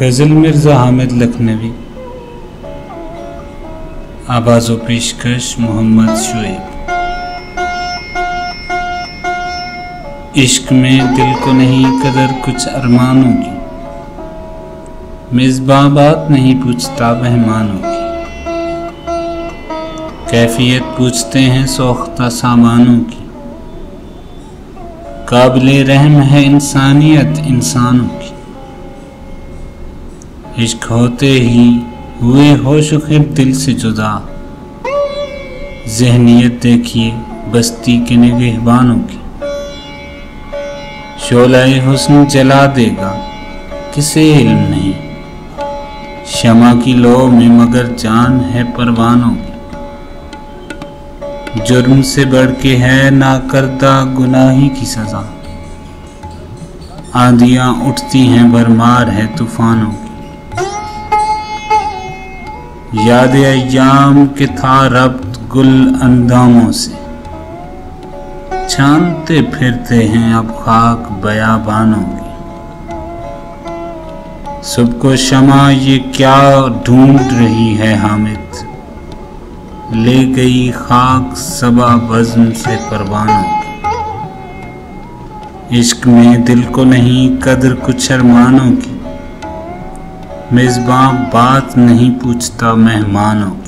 गज़ल मिर्ज़ा हामिद लखनवी। आवाज़ व पेशकश मोहम्मद शुएब। इश्क में दिल को नहीं कदर कुछ अरमानों की, मेज़बां बात नहीं पूछता मेहमानों की। कैफियत पूछते हैं सोख्ता सामानों की, काबिले रहम है इंसानियत इंसानों की। इश्क होते ही हुए होश ख़िर दिल से जुदा, ज़हनियत देखिए बस्ती के निगहबानों की। शोला-ए हुस्न जला देगा किसे इल्म नहीं, शमा की लो में मगर जान है परवानों की। जुर्म से बढ़ के है ना करदा गुनाही की सज़ा, आंधियाँ उठती हैं भरमार है तूफानों की। याद अय्याम के था रब्त गुल अंदामों से, छानते फिरते हैं अब खाक बयाबानों की। सुबह को शमा ये क्या ढूंढ रही है हामिद, ले गई खाक सबा बज़्म से परवानों की। इश्क में दिल को नहीं कदर कुछ अरमानों की, मेज़बां बात नहीं पूछता मेहमानों की।